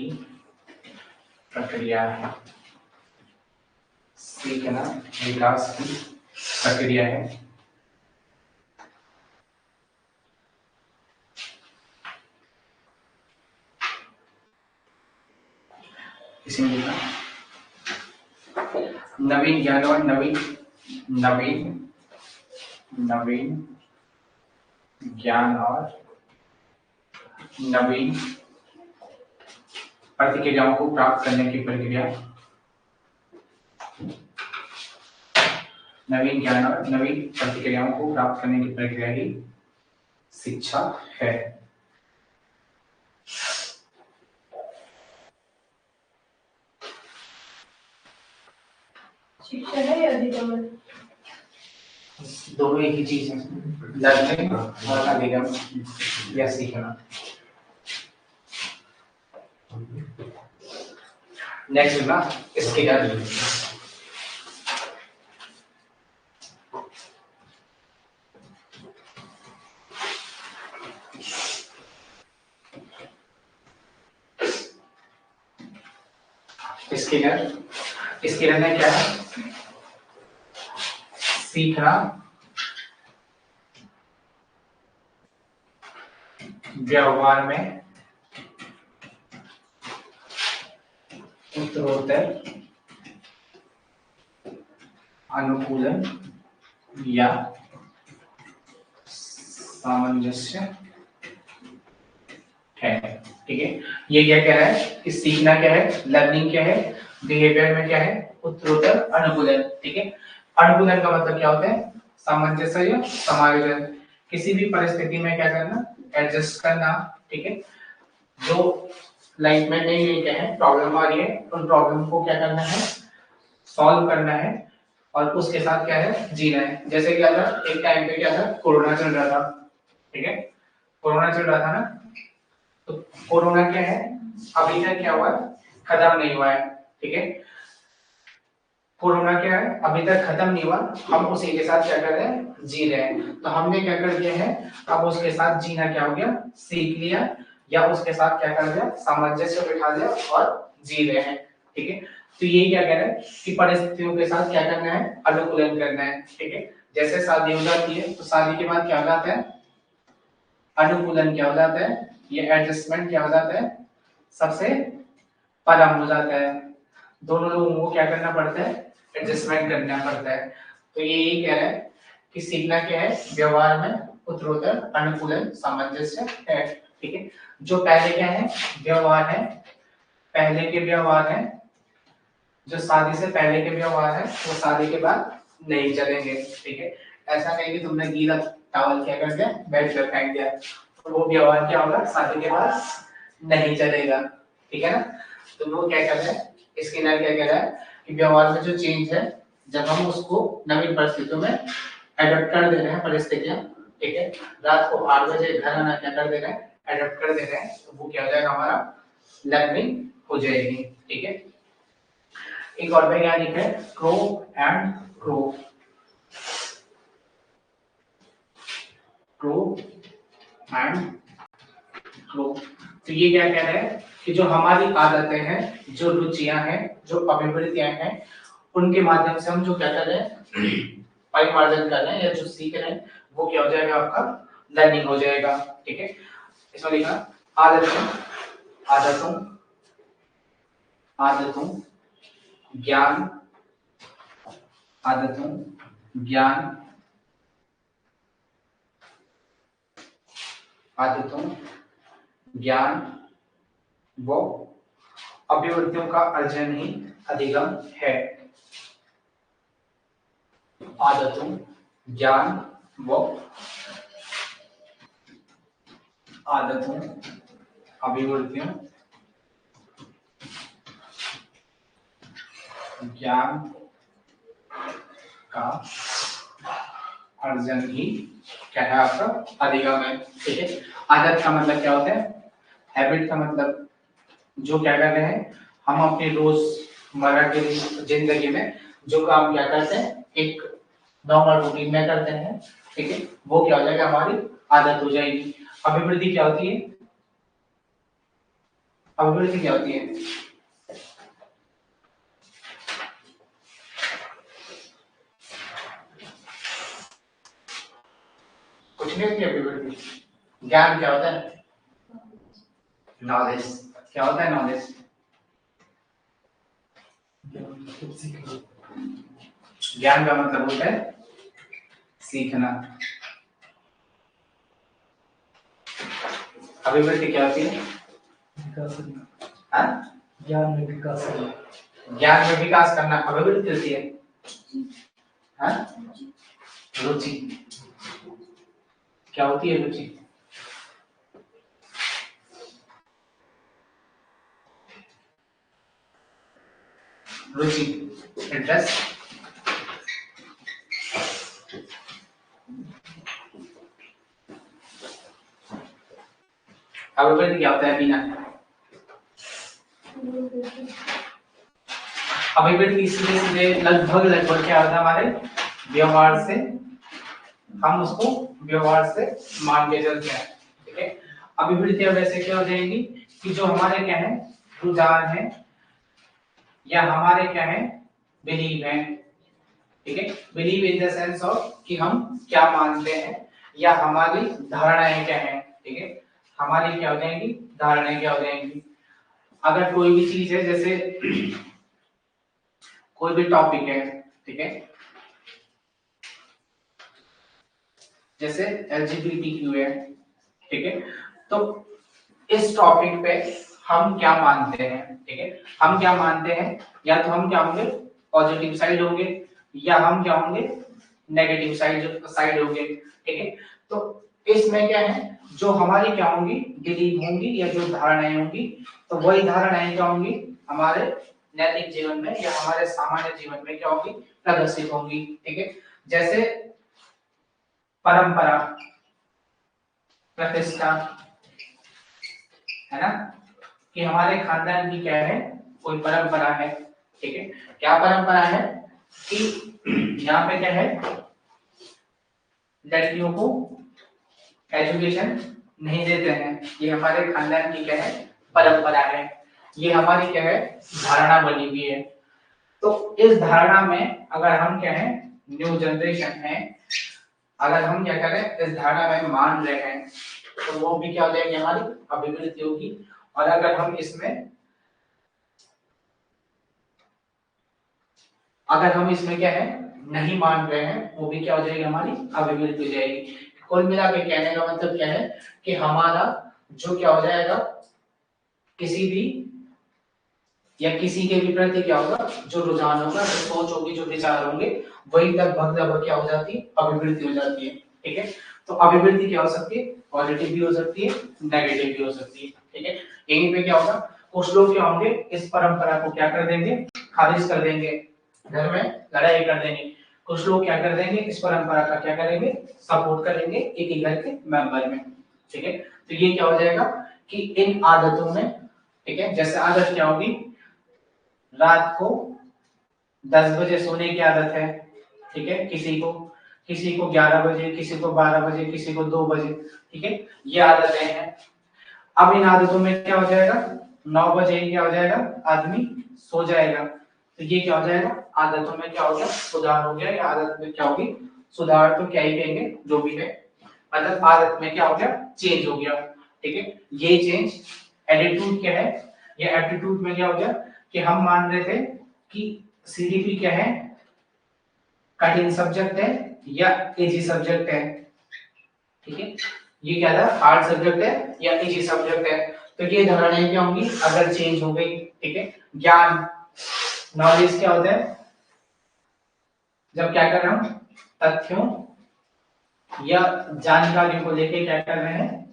प्रक्रिया है। सीखना विकास की प्रक्रिया है। इसमें लिखा नवीन ज्ञान और नवीन ज्ञान और नवीन प्रतिक्रियाओं को प्राप्त करने की प्रक्रिया। नवीन ज्ञान और नवीन प्रतिक्रियाओं को प्राप्त करने की प्रक्रिया ही शिक्षा है। शिक्षा है या अधिगम? दोनों एक ही चीज है, लर्निंग और अधिगम या सीखना। नेक्स्ट ना स्किनर। स्किनर ने क्या है? सीखना व्यवहार में उत्तरोत्तर अनुकूलन या सामंजस्य है। ठीक है, ये क्या कह रहा है कि सीखना क्या है, लर्निंग क्या है, बिहेवियर में क्या है, उत्तरोत्तर अनुकूलन। ठीक है, अनुकूलन का मतलब क्या होता है? सामंजस्य या समायोजन, किसी भी परिस्थिति में क्या करना, एडजस्ट करना। ठीक है, जो लाइफ में नई नई क्या है प्रॉब्लम आ रही है, उन प्रॉब्लम को क्या करना है, सॉल्व करना है और उसके साथ क्या है, जीना है। जैसे क्या था, एक टाइम पे क्या था, कोरोना चल रहा था। ठीक है, कोरोना चल रहा था ना, तो कोरोना क्या है, अभी तक क्या हुआ, खत्म नहीं हुआ है। ठीक है, कोरोना क्या है, अभी तक खत्म नहीं हुआ, हम उसी के साथ क्या कर रहे हैं, जी रहे हैं। तो हमने क्या कर दिया है, अब उसके साथ जीना क्या हो गया, सीख लिया, या उसके साथ क्या कर दिया, सामंजस्य बिठा दिया और जी रहे हैं। ठीक है, तो ये क्या कह रहा है कि परिस्थितियों के साथ क्या करना है, अनुकूलन करना है। ठीक है, जैसे शादी हो जाती है तो शादी के बाद क्या हो जाता है, अनुकूलन क्या हो जाता है, ये एडजस्टमेंट क्या हो जाता है, सबसे परम हो जाता है। दोनों लोगों को क्या करना पड़ता है, एडजस्टमेंट करना पड़ता है। तो ये यही कह रहा है कि सीखना क्या है, व्यवहार में उत्तरोत्तर अनुकूलन सामंजस्य है। ठीक है, जो पहले क्या है, व्यवहार है, पहले के व्यवहार है, जो शादी से पहले के व्यवहार है वो शादी के बाद नहीं चलेंगे। ठीक है, ऐसा नहीं कि तुमने गीला टॉवल क्या कर दिया, बेड पर फेंक दिया, तो वो व्यवहार क्या होगा, शादी के बाद नहीं चलेगा। ठीक है ना, तो वो क्या कर रहा है, स्किनर क्या कह रहा है कि व्यवहार में जो चेंज है, जब हम उसको नवीन परिस्थितियों में एडॉप्ट कर दे रहे हैं, परिस्थितियां, ठीक है, रात को 8 बजे घर आना क्या कर दे रहे हैं, एडॉप्ट कर दे रहे हैं, तो वो क्या हो जाएगा, हमारा लर्निंग हो जाएगी। ठीक है, एक और वैज्ञानिक है crow and crow and crow. तो ये क्या कह रहे हैं कि जो हमारी आदतें हैं, जो रुचियां हैं, जो अभिवृत्तियां हैं, उनके माध्यम से हम जो क्या कर रहे हैं, परिमार्जन कर रहे हैं या जो सीख रहे हैं, वो क्या हो जाएगा, आपका लर्निंग हो जाएगा। ठीक है, इसमें लिखा आदतों आदतों आदतों ज्ञान आदतों ज्ञान आदतों ज्ञान वो अभिवृत्तियों का अर्जन ही अधिगम है। आदतों ज्ञान वो आदतों अभिवृत्तियों ज्ञान का अर्जन ही क्या है, आपका अधिगम है। ठीक है, आदत का मतलब क्या होता है, हैबिट का मतलब जो क्या कर रहे हैं हम अपने रोजमर्रा की जिंदगी में जो काम क्या करते हैं एक नॉर्मल रूटीन में करते हैं, ठीक है, वो क्या हो जाएगा, हमारी आदत हो जाएगी। अभिवृद्धि क्या होती है, अभिवृद्धि क्या होती है, कुछ नहीं होती अभिवृद्धि। ज्ञान क्या होता है, नॉलेज, क्या होता है नॉलेज, ज्ञान का मतलब होता है सीखना। अभिवृद्धि क्या होती है, ज्ञान में विकास करना, ज्ञान में विकास करना अभिवृद्धि होती है। रुचि क्या होती है, रुचि, रुचि इंटरेस्ट, अभिवृद्धि क्या होता है बिना, अभिवृद्धि सीधे सीधे लगभग लगभग क्या होता है हमारे व्यवहार से, हम उसको व्यवहार से मान के चलते हैं, ठीक है। अभिवृद्धि वैसे क्या हो जाएगी कि जो हमारे क्या है रुझान है या हमारे क्या है बिलीव है, ठीक है, believe in the sense of कि हम क्या मानते हैं या हमारी धारणाएं क्या है, ठीक है, हमारी क्या हो जाएंगी धारणाएं क्या हो जाएंगी। अगर कोई भी चीज है जैसे कोई भी टॉपिक है, ठीक है, जैसे LGBTQ है, ठीक है, तो इस टॉपिक पे हम क्या मानते हैं, ठीक है, हम क्या मानते हैं, या तो हम क्या होंगे पॉजिटिव साइड होंगे या हम क्या होंगे नेगेटिव साइड होंगे, ठीक है। तो इसमें क्या है जो हमारी क्या होंगी बिलीव होंगी या जो धारणाएं होंगी, तो वही धारणाएं क्या होंगी हमारे नैतिक जीवन में या हमारे सामान्य जीवन में क्या होगी प्रदर्शित होंगी, ठीक है। जैसे परंपरा, प्रतिष्ठा, है ना, कि हमारे खानदान की क्या है कोई परंपरा है, ठीक है, क्या परंपरा है कि यहाँ पे क्या है लड़कियों को एजुकेशन नहीं देते हैं, ये हमारे खानदान की क्या है परंपरा है, ये हमारी क्या है धारणा बनी हुई है। तो इस धारणा में अगर हम क्या है न्यू जनरेशन है, अगर हम क्या करें इस धारणा में मान रहे हैं तो वो भी क्या हो जाएगी हमारी अभिवृद्धि होगी। और अगर हम इसमें क्या है नहीं मान रहे हैं वो भी क्या हो जाएगी हमारी अभिवृद्धि हो जाएगी। कुल मिला के कहने का मतलब क्या है कि हमारा जो क्या हो जाएगा किसी भी या किसी के भी प्रति क्या होगा जो रुझान होगा जो सोच होगी जो विचार होंगे वही लगभग क्या हो जाती है अभिवृद्धि हो जाती है, ठीक है। तो अभिवृद्धि क्या हो सकती है पॉजिटिव भी हो सकती है नेगेटिव भी हो सकती है, ठीक है। यहीं पे क्या होगा कुछ लोग क्या होंगे इस परंपरा को क्या कर देंगे खारिज कर देंगे, घर में लड़ाई कर देंगे। कुछ लोग क्या कर देंगे इस परंपरा का क्या करेंगे सपोर्ट करेंगे एक ही घर के मेंबर में, ठीक है। तो ये क्या हो जाएगा कि इन आदतों में, ठीक है, जैसे आदत क्या होगी रात को 10 बजे सोने की आदत है, ठीक है, किसी को 11 बजे, किसी को 12 बजे, किसी को 2 बजे, ठीक है, ये आदतें हैं। अब इन आदतों में क्या हो जाएगा 9 बजे क्या हो जाएगा आदमी सो जाएगा, तो ये क्या हो जाएगा आदतों में क्या हो गया सुधार हो गया, या आदत में क्या होगी सुधार तो क्या ही कहेंगे जो भी है, मतलब आदत में क्या हो गया चेंज हो गया, ठीक है। ये चेंज एटीट्यूड क्या है, ये एटीट्यूड में क्या हो गया कि हम मान रहे थे कि CDP क्या है कठिन सब्जेक्ट है या इजी सब्जेक्ट है, ठीक है, ये क्या था हार्ड सब्जेक्ट है या इजी सब्जेक्ट है। तो ये धारणाएं क्या होंगी अगर चेंज हो गई, ठीक है। ज्ञान नॉलेज क्या होता है जब क्या कर रहा हूं तथ्यों या जानकारी को लेके क्या कर रहे हैं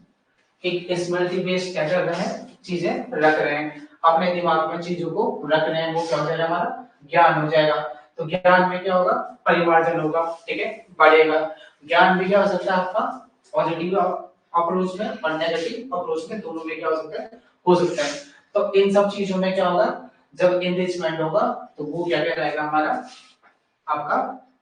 एक स्मृति बेस्ड क्या कर रहे हैं चीजें रख रहे हैं अपने दिमाग में चीजों को रख रहे हैं, वो क्या हो जाएगा हमारा ज्ञान हो जाएगा। तो ज्ञान में क्या होगा परिवर्तन होगा, ठीक है, बढ़ेगा। ज्ञान भी क्या हो सकता है आपका पॉजिटिव अप्रोच में और नेगेटिव अप्रोच में, दोनों में क्या हो सकता है। तो इन सब चीजों में क्या होगा जब एनरिचमेंट होगा तो वो क्या कहलाएगा हमारा आपका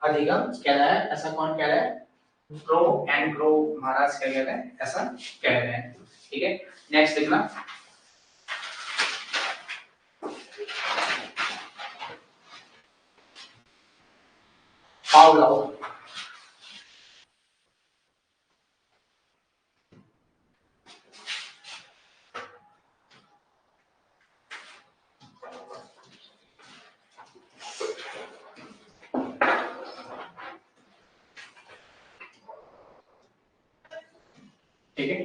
अधिगम कह रहा है, ऐसा कौन कह रहा है? ग्रो एंड ग्रो महाराज क्या कह रहे हैं, ऐसा कह रहे हैं। ठीक है, नेक्स्ट देखना, पावलोव। ठीक है,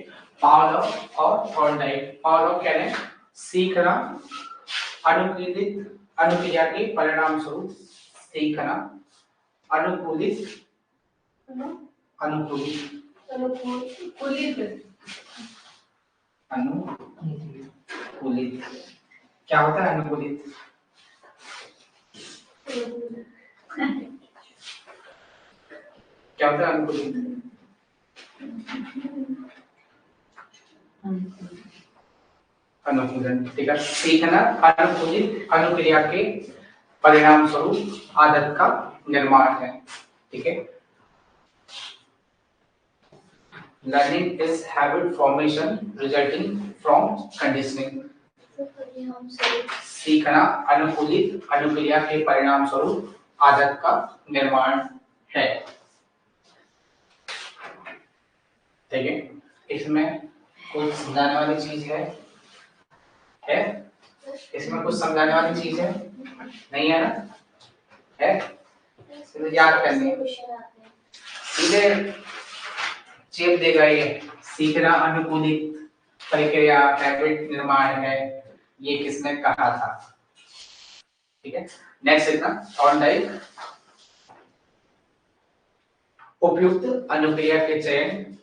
पावलोव और थॉर्नडाइक। पावलोव कह रहे हैं सीखना अनुकूलित अनुक्रिया के परिणाम स्वरूप, सीखना अनुकूलित अनुकूलित अनुकूलित क्या होता है अनुकूलित? क्या होता है अनुकूलित? अनुकूलन। ठीक है, सीखना अनुकूलित अनुक्रिया के परिणाम स्वरूप आदत का निर्माण है। ठीक है, learning is habit formation resulting from conditioning. सीखना अनुकूलित अनुक्रिया के परिणाम स्वरूप आदत का निर्माण है। ठीक है, इसमें कुछ समझाने वाली चीज है? इसमें कुछ समझाने वाली चीज है? नहीं है ना? है तो याद करनी है, सीधे चेप देगा ये, सीखना अनुकूलित प्रक्रिया हैबिट निर्माण है, ये किसने कहा था? ठीक है, नेक्स्ट देखना, थॉर्नडाइक। उपयुक्त अनुक्रिया के चयन,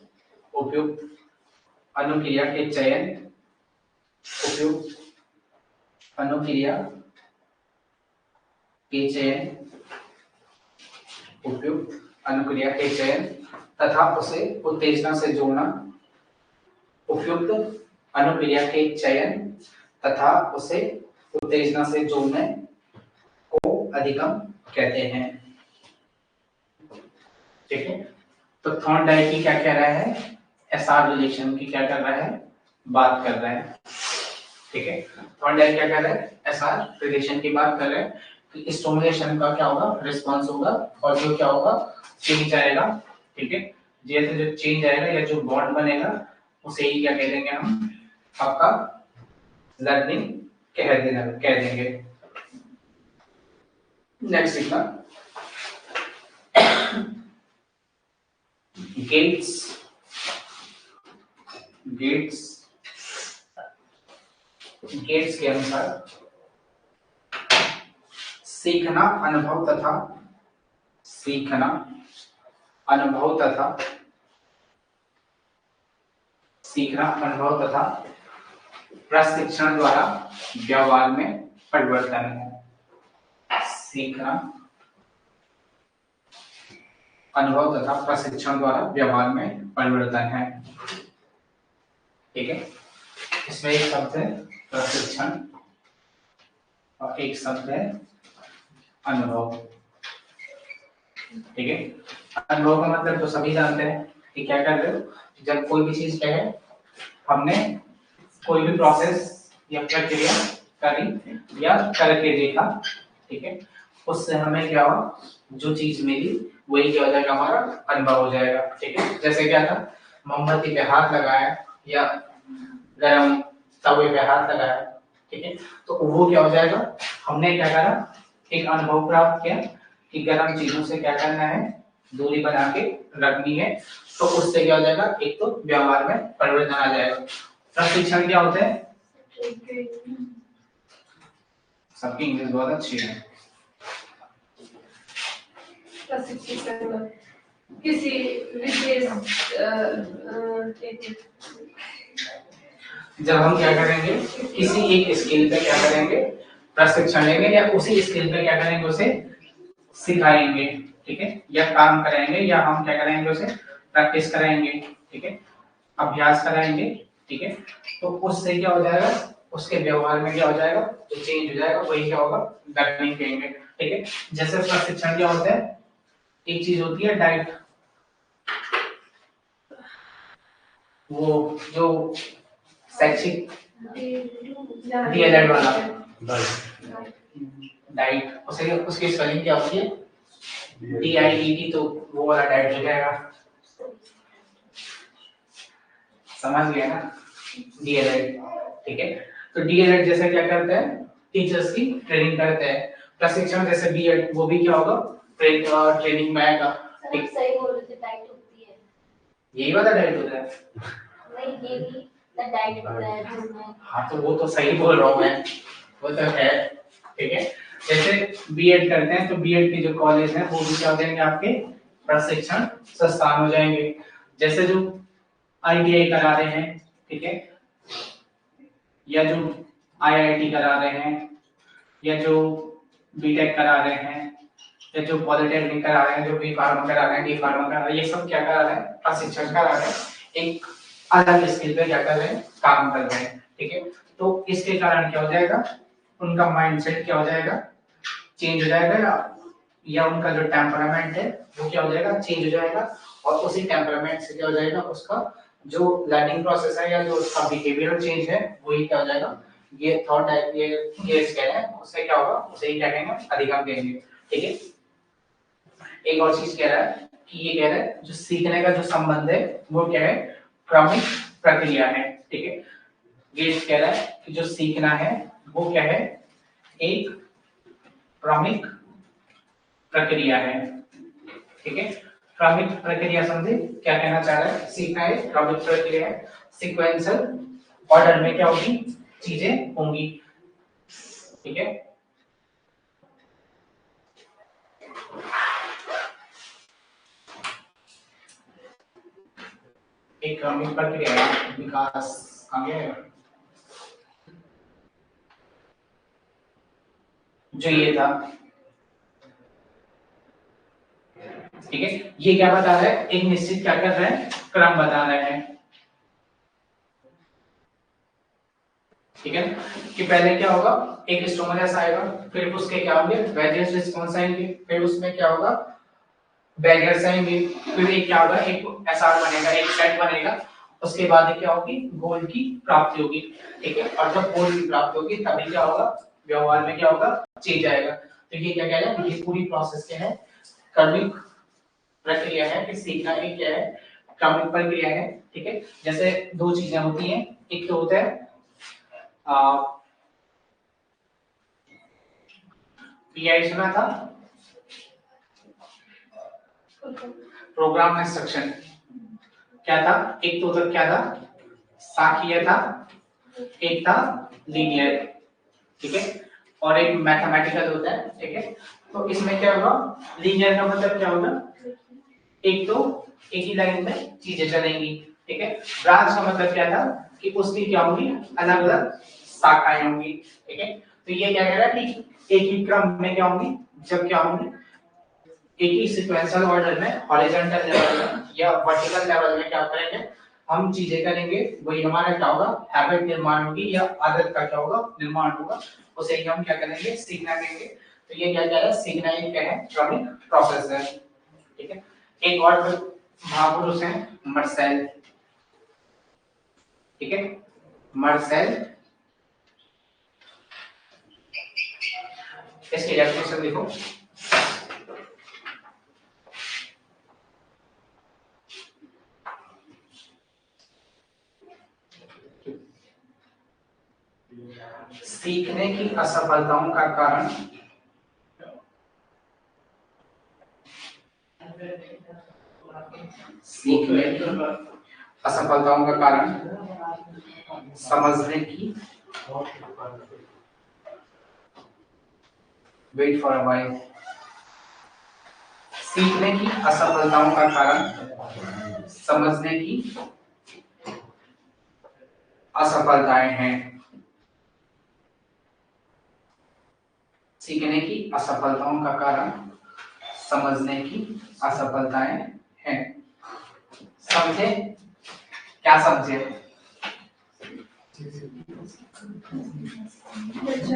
उपयुक्त अनुक्रिया के चयन, उपयुक्त अनुक्रिया के चयन, उपयुक्त अनुक्रिया के चयन तथा उसे उत्तेजना से जोड़ना, उपयुक्त अनुक्रिया के चयन तथा उसे उत्तेजना से जोड़ने को अधिगम कहते हैं। ठीक है, तो थॉर्नडाइक की क्या कह रहा है? एसआर रिलेशन की क्या कर रहा है? बात कर रहा है। ठीक है, थॉर्नडाइक क्या कर रहा है? एसआर रिलेशन की बात कर रहे हैं कि स्टिमुलेशन का क्या होगा? रिस्पांस होगा, और जो क्या होगा? चेंज आएगा। ठीक है, जैसे जो चेंज आएगा या जो बॉन्ड बनेगा उसे ही क्या कह देंगे हम? आपका लर्निंग कह देंगे। नेक्स्ट देखना, गेट्स के अनुसार सीखना अनुभव तथा प्रशिक्षण द्वारा व्यवहार में परिवर्तन है। सीखना अनुभव तथा प्रशिक्षण द्वारा व्यवहार में परिवर्तन है। ठीक है, इसमें एक शब्द है प्रशिक्षण और एक शब्द है अनुभव। ठीक है, अनुभव का मतलब तो सभी जानते हैं कि क्या कर रहे हो? जब कोई भी चीज क्या है, हमने कोई भी प्रोसेस या प्रक्रिया करी या करके देखा, ठीक है, उससे हमें क्या हुआ? जो चीज मिली वही क्या हो जाएगा? हमारा अनुभव हो जाएगा। ठीक है, जैसे क्या था, मोमबत्ती पे हाथ लगाया या गरम तवे पे हाथ लगाया, ठीक है, तो वो क्या हो जाएगा? हमने क्या करा? एक अनुभव प्राप्त किया कि गर्म चीजों से क्या करना है? दूरी बना के रखनी है, तो उससे क्या हो जाएगा? एक तो व्यवहार में परिवर्तन आ जाएगा। प्रशिक्षण क्या होता है? सबकी इंग्लिश बहुत अच्छी है। किसी विशेष जब हम क्या करेंगे? किसी एक स्किल पे क्या करेंगे? प्रशिक्षण लेंगे या उसी स्किल पे क्या करेंगे? उसे सिखाएंगे। ठीक है, या काम कराएंगे या हम क्या कराएंगे? उसे प्रैक्टिस कराएंगे। ठीक है, अभ्यास कराएंगे। ठीक है, तो उससे क्या हो जाएगा? उसके व्यवहार में क्या हो जाएगा, जो चेंज हो जाएगा वही क्या होगा, लर्निंग कहेंगे। ठीक है, जैसे प्रशिक्षण क्या होता है, एक चीज होती है डाइट, वो जो शैक्षिक डीएलएड वाला डाइट, उसे उसकी स्पेलिंग क्या होती है, DIET, तो वो वाला डाइट हो जाएगा, समझ गया ना, डीएलएड। ठीक है, तो डीएलएड जैसे क्या करते हैं, टीचर्स की ट्रेनिंग करते हैं। प्रशिक्षण जैसे बीएड, वो भी क्या होगा, ट्रेनिंग में आएगा। सर सही बोल रहे थे, डाइट होती है, यही वाला डाइट होता है। नहीं ये भी डाइट होता है जिसमें, हाँ तो वो तो सही बोल रहा हूँ मैं, वो तो है। ठीक है, जैसे बीएड करते हैं तो बीएड के जो कॉलेज हैं वो भी क्या हो जाएंगे, आपके प्रशिक्षण संस्थान हो जाएंगे। जैसे जो आईटीआई करा रहे हैं, ठीक है, या जो आईआईटी करा रहे हैं, या जो बीटेक करा रहे हैं, या जो पॉलिटेक्निक करा रहे हैं, जो बी फार्मा करा रहे हैं, डी फार्मा करा रहे हैं, ये सब क्या करा रहे हैं, प्रशिक्षण करा रहे हैं, एक अलग स्किल पे क्या कर रहे हैं, काम कर रहे हैं। ठीक है, तो इसके कारण क्या हो जाएगा, उनका माइंडसेट क्या हो जाएगा, चेंज हो जाएगा, या उनका जो टेम्परामेंट है वो क्या हो जाएगा, चेंज हो जाएगा, और उसी टेम्परामेंट से क्या हो जाएगा, उसका जो लर्निंग प्रोसेस है या जो उसका बिहेवियरल चेंज है वही क्या हो जाएगा, ये थॉट टाइप, ये स्केल है, उससे क्या होगा, उसे ही क्या कहेंगे, अधिगम कहेंगे। ठीक है, एक और चीज कह रहा है कि ये कह रहा है जो सीखने का जो संबंध है वो क्या है, क्रमिक प्रक्रिया है। ठीक है, ये कह रहा है कि जो सीखना है वो क्या है, एक क्रमिक प्रक्रिया है। ठीक है, क्रमिक प्रक्रिया समझे क्या कहना चाह रहा है, सीखना एक क्रमिक प्रक्रिया है, सीक्वेंशियल ऑर्डर में क्या होगी, चीजें होंगी। ठीक है, एक क्रमिक प्रक्रिया है, विकास आगे जो ये था। ठीक है, ये क्या बता रहा है, एक निश्चित क्या कर रहे हैं, क्रम बता रहे हैं। ठीक है, कि पहले क्या होगा, एक स्टिमुलस आएगा, फिर उसके क्या होंगे, वेरियस रिस्पॉन्स आएंगे, फिर उसमें क्या होगा, बैरियर्स आएंगे, फिर एक क्या होगा, एक एसआर बनेगा, एक सेट बनेगा, उसके बाद क्या होगी, गोल की प्राप्ति होगी। ठीक है, और जब गोल की प्राप्ति होगी तभी क्या होगा, व्यवहार में क्या होगा, चेंज आएगा। तो ये क्या कह रहा है, ये पूरी प्रोसेस क्या है, क्रमिक प्रक्रिया है, कि सीखना एक क्या है, क्रमिक प्रक्रिया है। ठीक है, जैसे दो चीजें होती हैं, एक तो होता है पीआई, सुना था, प्रोग्राम इंस्ट्रक्शन, क्या था, एक तो उधर क्या था, सांख्यिकीय था, एक था लीनियर। ठीक है, और एक मैथमेटिकल होता है। ठीक है, तो इसमें क्या होगा, लीनियर का मतलब क्या होगा, एक तो एक ही लाइन में चीजें चलेंगी। ठीक है, ब्रांच का मतलब क्या था, कि उसकी क्या होंगी, अलग अलग शाखाएं होंगी। ठीक है, तो ये क्या कह रहा है कि एक ही क्रम में क्या होंगी, जब क्या होंगी, एक ही सीक्वेंशियल ऑर्डर में हॉरिजॉन्टल लेवल में या वर्टिकल लेवल में क्या करेंगे, हम चीजें करेंगे, वही हमारा क्या होगा, हैबिट निर्माण होगी, या आदत का क्या होगा, निर्माण होगा, उसे ही हम क्या करेंगे, सीखना कहेंगे। तो ये क्या कह रहा है, सीखना एक क्या है, क्रमिक प्रोसेस है। ठीक है, एक और महापुरुष है मर्सेल। ठीक है, मर्सेल, इसकी डेफिनेशन देखो, सीखने की असफलताओं का कारण सीखने की असफलताओं का कारण समझने की, वेट फॉर अ व्हाइल, सीखने की असफलताओं का कारण समझने की असफलताएं हैं। सीखने की असफलताओं का कारण समझने की असफलताएं हैं। समझे, क्या समझे, अच्छा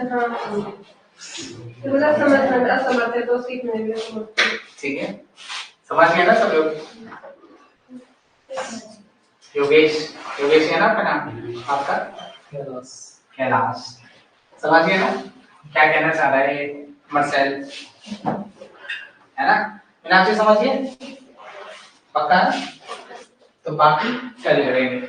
हाँ तो मतलब समझना असमर्थ है तो सीखने में भी असमर्थ है। ठीक है, समझ गए ना सब लोग? योगेश, योगेश है ना आपका नाम? आपका कैलाश, समझ गए ना क्या कहना चाह रहा है मर्सेल, है ना? मीनाक्षी समझिए, पक्का है? तो बाकी कल करेंगे।